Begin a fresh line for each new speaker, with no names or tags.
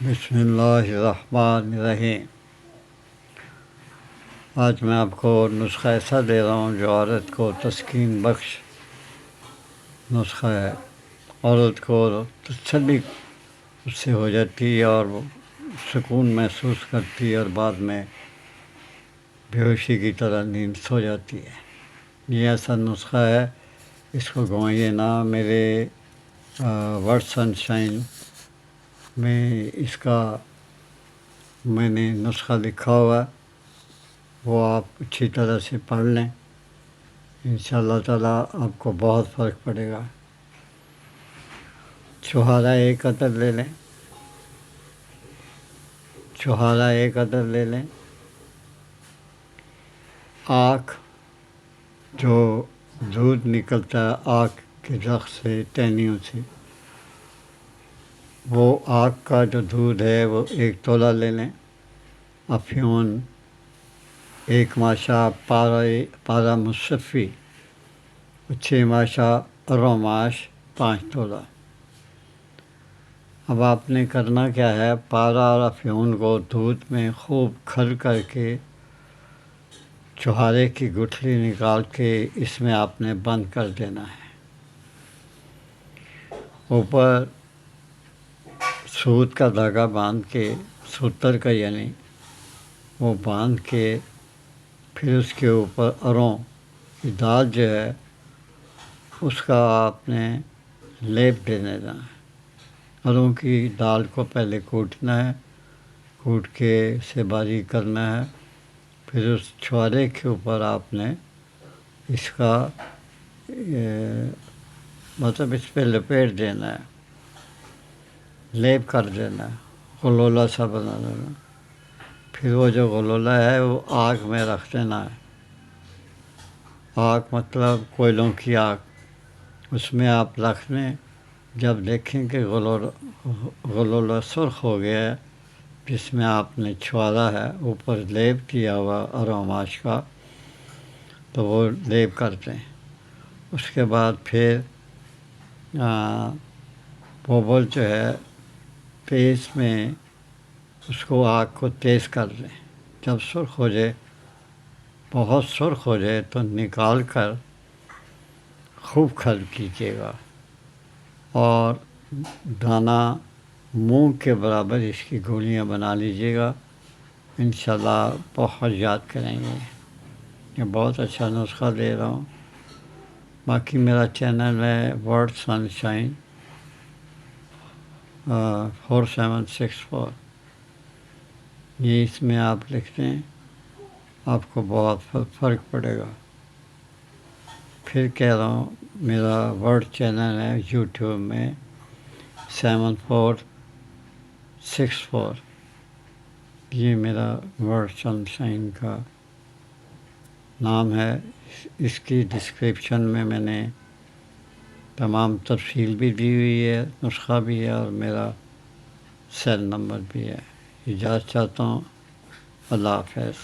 بسم اللہ الرحمن الرحیم۔ آج میں آپ کو نسخہ ایسا دے رہا ہوں جو عورت کو تسکین بخش نسخہ ہے۔ عورت کو تسلی اس سے ہو جاتی ہے اور وہ سکون محسوس کرتی ہے اور بعد میں بے ہوشی کی طرح نیند سو جاتی ہے۔ یہ ایسا نسخہ ہے، اس کو گنوائیے نہ۔ میرے ورڈ سن شائن میں اس کا میں نے نسخہ لکھا ہوا، وہ آپ اچھی طرح سے پڑھ لیں، انشاءاللہ تعالیٰ آپ کو بہت فرق پڑے گا۔ چھہارا ایک عدد لے لیں، چھہارا ایک عدد لے لیں۔ آنکھ جو دودھ نکلتا ہے آنکھ کے رخ سے، ٹہنیوں سے، وہ آنکھ کا جو دودھ ہے وہ 1 تولہ لے لیں۔ افیون 1 ماشا، پارا مصفی 6 ماشا، اروماش 5 تولہ۔ اب آپ نے کرنا کیا ہے، پارا اور افیون کو دودھ میں خوب کھر کر کے چھہارے کی گٹھلی نکال کے اس میں آپ نے بند کر دینا ہے۔ اوپر سوت کا دھاگا باندھ کے، سوتر کا یعنی وہ باندھ کے، پھر اس کے اوپر اروں کی دال جو ہے اس کا آپ نے لیپ دے دینا ہے۔ اروں کی دال کو پہلے کوٹنا ہے، کوٹ کے اسے باریک کرنا ہے، پھر اس چھہارے کے اوپر آپ نے اس کا مطلب اس پہ لپیٹ دینا ہے، لیپ کر دینا ہے، غلولہ سا بنا دینا۔ پھر وہ جو غلولہ ہے وہ آگ میں رکھ دینا ہے۔ آگ مطلب کوئلوں کی آگ، اس میں آپ رکھ دیں۔ جب دیکھیں کہ غلولہ سرخ ہو گیا ہے، جس میں آپ نے چھہارا ہے اوپر لیپ کیا ہوا اروماش کا، تو وہ لیپ کر دیں۔ اس کے بعد پھر ببل جو ہے تیز میں اس کو آگ کو تیز کر دیں۔ جب سرخ ہو جائے، بہت سرخ ہو جائے تو نکال کر خوب کھر کیجیے گا، اور دانہ مونگ کے برابر اس کی گولیاں بنا لیجیے گا۔ انشاءاللہ بہت یاد کریں گے۔ یہ بہت اچھا نسخہ دے رہا ہوں۔ باقی میرا چینل ہے ورڈ سن شائن 4764، یہ اس میں آپ لکھتے ہیں، آپ کو بہت فرق پڑے گا۔ پھر کہہ رہا ہوں، میرا ورڈ چینل ہے یوٹیوب میں 7464، یہ میرا ورڈ سن شائن کا نام ہے۔ اس کی ڈسکرپشن میں نے تمام تفصیل بھی دی ہوئی ہے، نسخہ بھی ہے اور میرا سیل نمبر بھی ہے۔ اجازت چاہتا ہوں، اللہ حافظ۔